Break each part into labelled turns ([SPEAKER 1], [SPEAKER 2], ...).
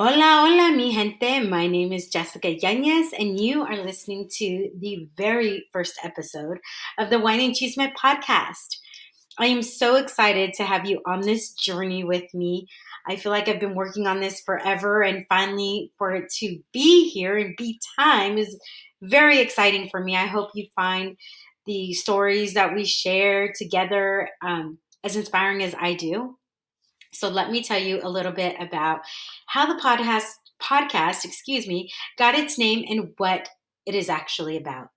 [SPEAKER 1] Hola, hola, mi gente. My name is Jessica Yanez, and you are listening to the very first episode of the Wine Chisme Podcast. I am so excited to have you on this journey with me. I feel like I've been working on this forever, and finally, for it to be here and be time is very exciting for me. I hope you find the stories that we share together as inspiring as I do. So let me tell you a little bit about how the podcast, got its name and what it is actually about.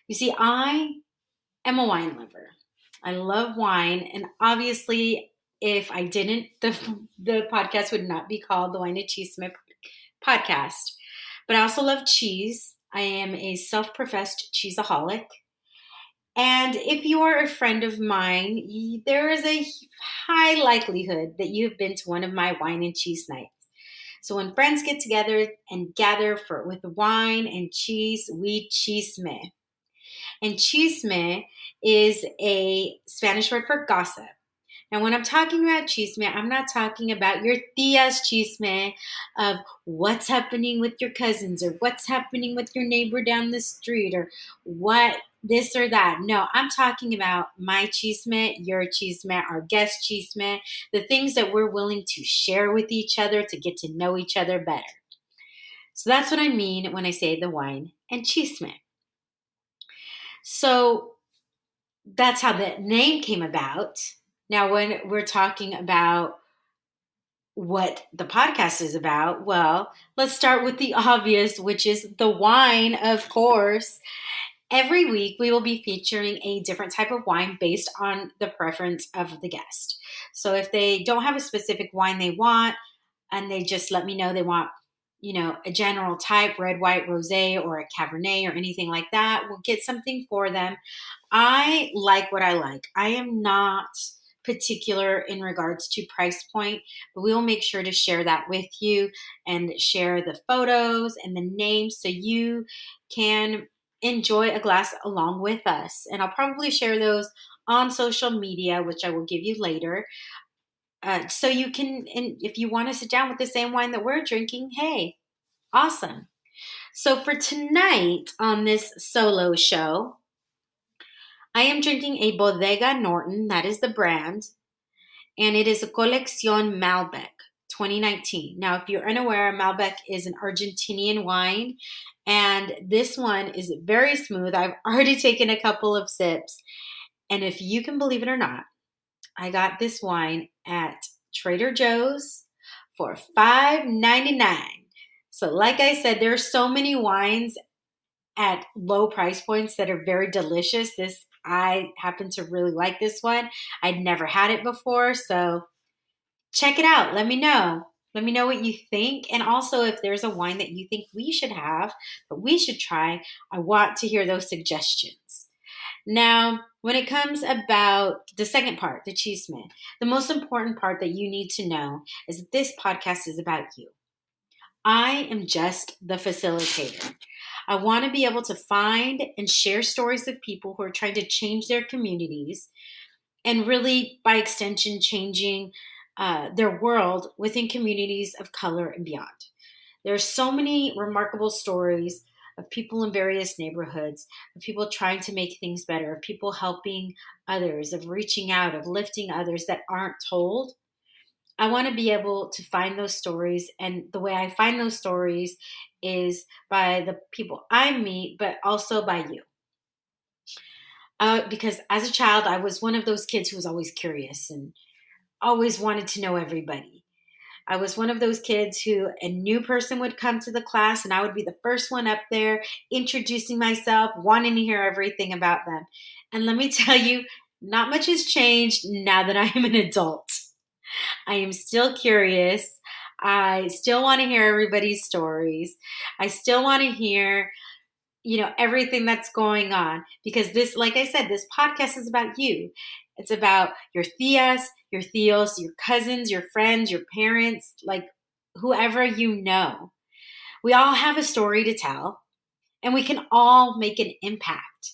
[SPEAKER 1] You see, I am a wine lover. I love wine, and obviously, if I didn't, the podcast would not be called the Wine Chisme Podcast. But I also love cheese. I am a self-professed cheeseaholic. And if you are a friend of mine, there is a high likelihood that you have been to one of my wine and cheese nights. So when friends get together and gather with wine and cheese, we chisme. And chisme is a Spanish word for gossip. Now, when I'm talking about chisme, I'm not talking about your tia's chisme of what's happening with your cousins or what's happening with your neighbor down the street or what this or that. No, I'm talking about my chisme, your chisme, our guest chisme, the things that we're willing to share with each other to get to know each other better. So that's what I mean when I say the wine and chisme. So that's how the name came about. Now, when we're talking about what the podcast is about, well, let's start with the obvious, which is the wine, of course. Every week, we will be featuring a different type of wine based on the preference of the guest. So if they don't have a specific wine they want, and they just let me know they want, a general type, red, white, rosé, or a Cabernet or anything like that, we'll get something for them. I like what I like. I am not particular in regards to price point, but we will make sure to share that with you and share the photos and the names so you can enjoy a glass along with us. And I'll probably share those on social media, which I will give you later. So you can, and if you want to sit down with the same wine that we're drinking, hey, awesome. So for tonight on this solo show, I am drinking a Bodega Norton, that is the brand, and it is a Colección Malbec 2019. Now, if you're unaware, Malbec is an Argentinian wine, and this one is very smooth. I've already taken a couple of sips, and if you can believe it or not, I got this wine at Trader Joe's for $5.99. So like I said, there are so many wines at low price points that are very delicious. I happen to really like this one. I'd never had it before, so check it out. Let me know. Let me know what you think. And also, if there's a wine that you think we should have, that we should try, I want to hear those suggestions. Now, when it comes about the second part, the chisme, the most important part that you need to know is that this podcast is about you. I am just the facilitator. I want to be able to find and share stories of people who are trying to change their communities and really, by extension, changing their world within communities of color and beyond. There are so many remarkable stories of people in various neighborhoods, of people trying to make things better, of people helping others, of reaching out, of lifting others that aren't told. I want to be able to find those stories, and the way I find those stories is by the people I meet, but also by you. Because as a child, I was one of those kids who was always curious and always wanted to know everybody. I was one of those kids who a new person would come to the class and I would be the first one up there introducing myself, wanting to hear everything about them. And let me tell you, not much has changed now that I am an adult. I am still curious. I still want to hear everybody's stories. I still want to hear, everything that's going on, because this, like I said, this podcast is about you. It's about your tias, your tios, your cousins, your friends, your parents, like whoever you know. We all have a story to tell, and we can all make an impact.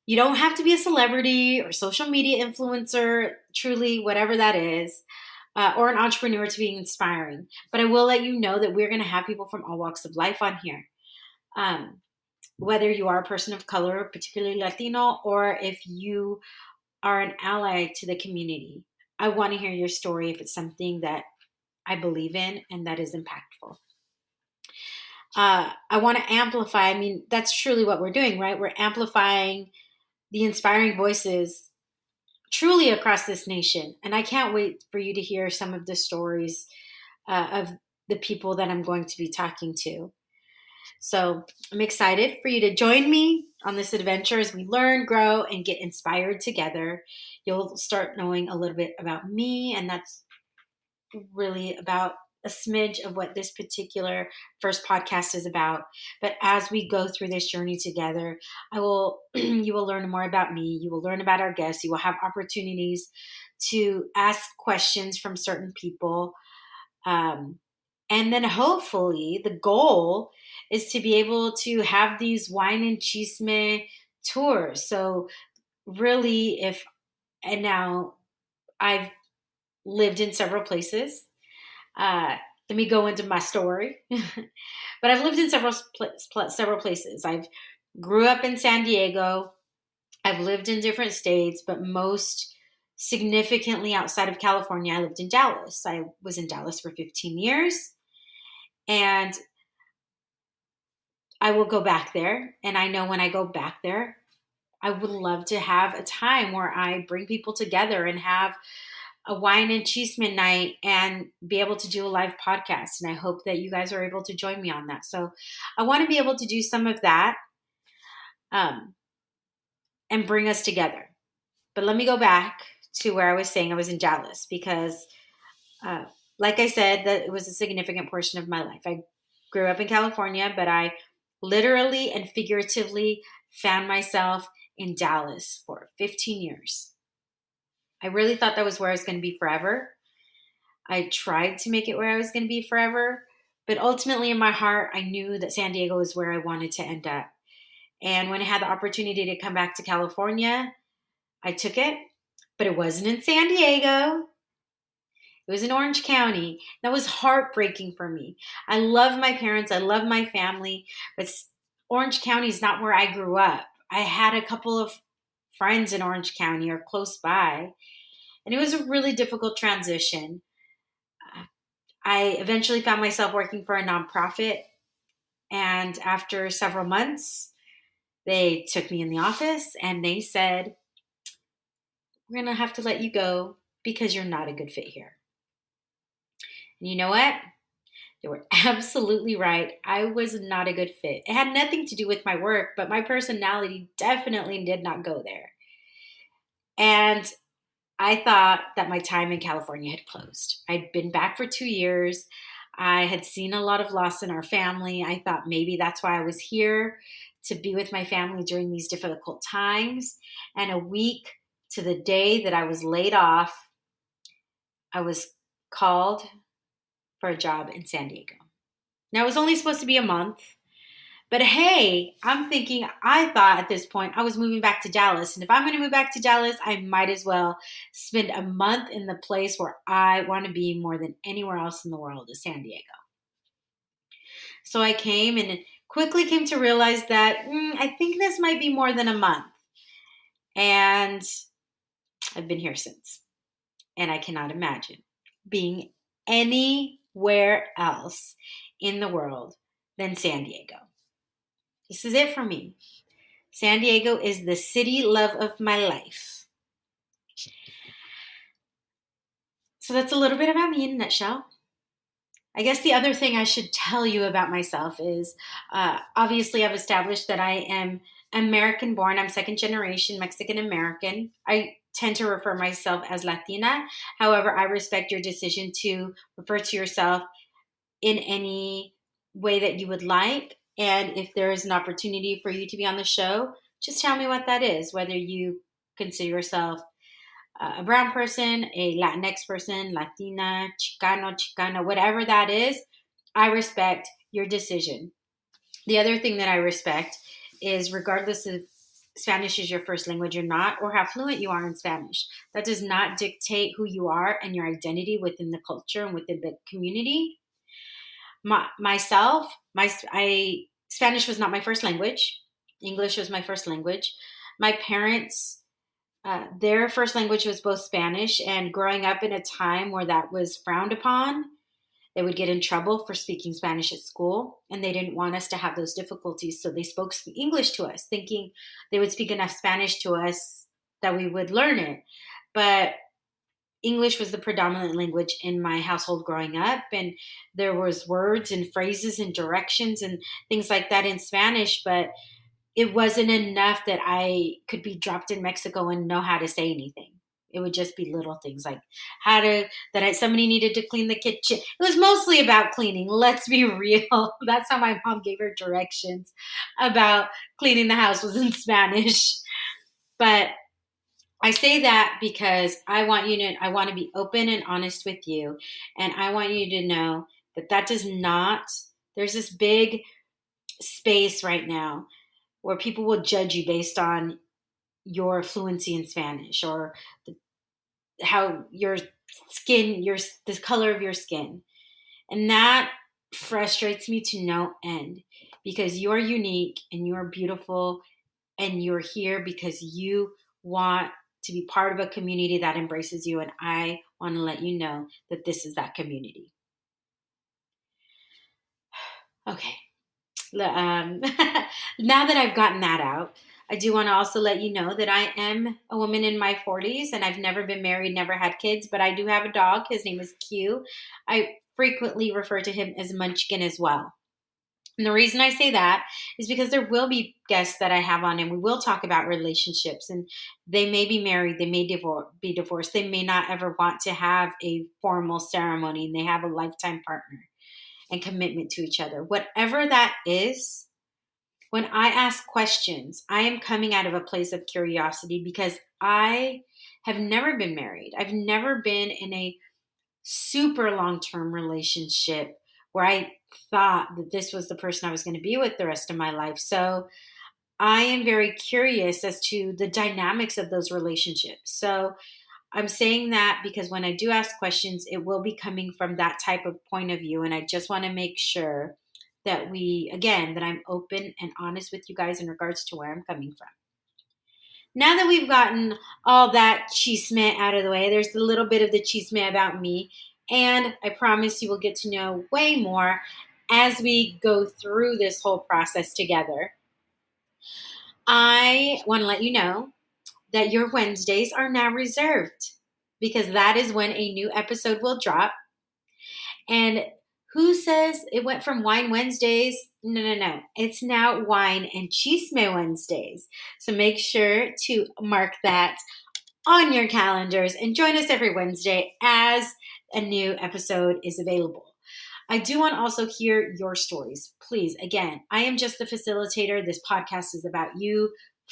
[SPEAKER 1] You don't have to be a celebrity or social media influencer, truly, whatever that is. or an entrepreneur to being inspiring. But I will let you know that we're going to have people from all walks of life on here. Whether you are a person of color, particularly Latino, or if you are an ally to the community, I want to hear your story if it's something that I believe in and that is impactful. I want to amplify. I mean, that's truly what we're doing, right? We're amplifying the inspiring voices truly across this nation. And I can't wait for you to hear some of the stories of the people that I'm going to be talking to. So I'm excited for you to join me on this adventure as we learn, grow, and get inspired together. You'll start knowing a little bit about me, and that's really about a smidge of what this particular first podcast is about. But as we go through this journey together, you will learn more about me. You will learn about our guests. You will have opportunities to ask questions from certain people. And then hopefully the goal is to be able to have these wine and chisme tours. So really and now I've lived in several places. Let me go into my story. But I've lived in several places. I've grew up in San Diego. I've lived in different states, but most significantly outside of California, I lived in Dallas. I was in Dallas for 15 years. And I will go back there. And I know when I go back there, I would love to have a time where I bring people together and have a wine and chisme night and be able to do a live podcast. And I hope that you guys are able to join me on that. So I want to be able to do some of that and bring us together. But let me go back to where I was saying I was in Dallas because, like I said, that it was a significant portion of my life. I grew up in California, but I literally and figuratively found myself in Dallas for 15 years. I really thought that was where I was going to be forever. I tried to make it where I was going to be forever, but ultimately in my heart, I knew that San Diego was where I wanted to end up. And when I had the opportunity to come back to California, I took it, but it wasn't in San Diego. It was in Orange County. That was heartbreaking for me. I love my parents. I love my family, but Orange County is not where I grew up. I had a couple of friends in Orange County or close by, and it was a really difficult transition. I eventually found myself working for a nonprofit, and after several months, they took me in the office and they said, "We're going to have to let you go because you're not a good fit here." And you know what? They were absolutely right. I was not a good fit. It had nothing to do with my work, but my personality definitely did not go there. And I thought that my time in California had closed. I'd been back for 2 years. I had seen a lot of loss in our family. I thought maybe that's why I was here, to be with my family during these difficult times. And a week to the day that I was laid off, I was called for a job in San Diego. Now, it was only supposed to be a month. But hey, I thought at this point I was moving back to Dallas. And if I'm going to move back to Dallas, I might as well spend a month in the place where I want to be more than anywhere else in the world, is San Diego. So I came and quickly came to realize that I think this might be more than a month. And I've been here since. And I cannot imagine being anywhere else in the world than San Diego. This is it for me. San Diego is the city love of my life. So that's a little bit about me in a nutshell. I guess the other thing I should tell you about myself is obviously I've established that I am American born. I'm second generation Mexican American. I tend to refer myself as Latina. However, I respect your decision to refer to yourself in any way that you would like. And if there is an opportunity for you to be on the show, just tell me what that is, whether you consider yourself a brown person, a Latinx person, Latina, Chicana, whatever that is. I respect your decision. The other thing that I respect is regardless of Spanish is your first language or not, or how fluent you are in Spanish. That does not dictate who you are and your identity within the culture and within the community. Spanish was not my first language. English was my first language. My parents, their first language was both Spanish, and growing up in a time where that was frowned upon, they would get in trouble for speaking Spanish at school, and they didn't want us to have those difficulties. So they spoke English to us, thinking they would speak enough Spanish to us that we would learn it. But English was the predominant language in my household growing up, and there was words and phrases and directions and things like that in Spanish, but it wasn't enough that I could be dropped in Mexico and know how to say anything. It would just be little things like somebody needed to clean the kitchen. It was mostly about cleaning. Let's be real. That's how my mom gave her directions about cleaning the house, was in Spanish. But I say that because I want to be open and honest with you. And I want you to know that does not, there's this big space right now where people will judge you based on your fluency in Spanish or how your skin, the color of your skin. And that frustrates me to no end, because you're unique and you're beautiful and you're here because you want to be part of a community that embraces you. And I want to let you know that this is that community. Okay. Now that I've gotten that out, I do want to also let you know that I am a woman in my 40s and I've never been married, never had kids, but I do have a dog. His name is Q. I frequently refer to him as Munchkin as well. And the reason I say that is because there will be guests that I have on, and we will talk about relationships, and they may be married, they may be divorced, they may not ever want to have a formal ceremony, and they have a lifetime partner and commitment to each other. Whatever that is, when I ask questions, I am coming out of a place of curiosity, because I have never been married. I've never been in a super long-term relationship where I thought that this was the person I was going to be with the rest of my life. So I am very curious as to the dynamics of those relationships. So I'm saying that because when I do ask questions, it will be coming from that type of point of view. And I just want to make sure that that I'm open and honest with you guys in regards to where I'm coming from. Now that we've gotten all that chisme out of the way, there's a little bit of the chisme about me. And I promise you will get to know way more as we go through this whole process together. I want to let you know that your Wednesdays are now reserved, because that is when a new episode will drop. And who says it went from Wine Wednesdays? No. It's now Wine and Chisme Wednesdays. So make sure to mark that on your calendars and join us every Wednesday as a new episode is available. I do want to also hear your stories. Please, again, I am just the facilitator. This podcast is about you,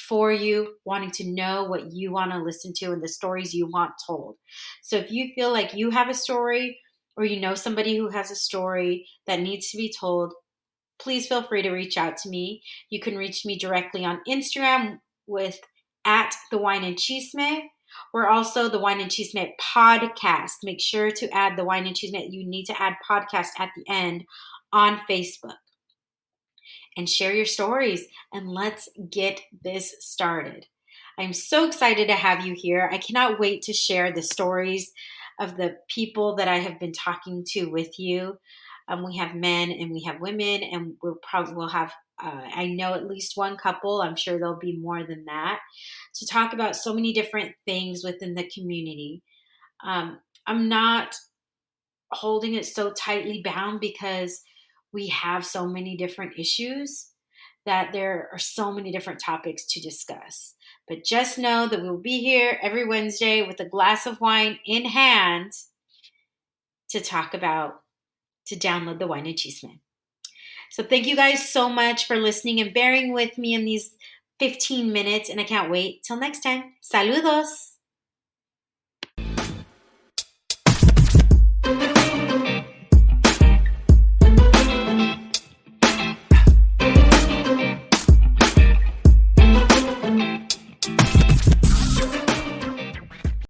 [SPEAKER 1] for you, wanting to know what you want to listen to and the stories you want told. So if you feel like you have a story, or you know somebody who has a story that needs to be told, please feel free to reach out to me. You can reach me directly on Instagram with @the Wine and Chisme. We're also the Wine and Chisme Podcast. Make sure to add the Wine and Chisme. You need to add podcast at the end on Facebook. And share your stories, and let's get this started. I'm so excited to have you here. I cannot wait to share the stories of the people that I have been talking to with you. We have men and we have women, and we'll have, I know, at least one couple. I'm sure there'll be more than that, to talk about so many different things within the community. I'm not holding it so tightly bound, because we have so many different issues that there are so many different topics to discuss. But just know that we'll be here every Wednesday with a glass of wine in hand to download the Wine and Chisme. So thank you guys so much for listening and bearing with me in these 15 minutes, and I can't wait till next time. Saludos!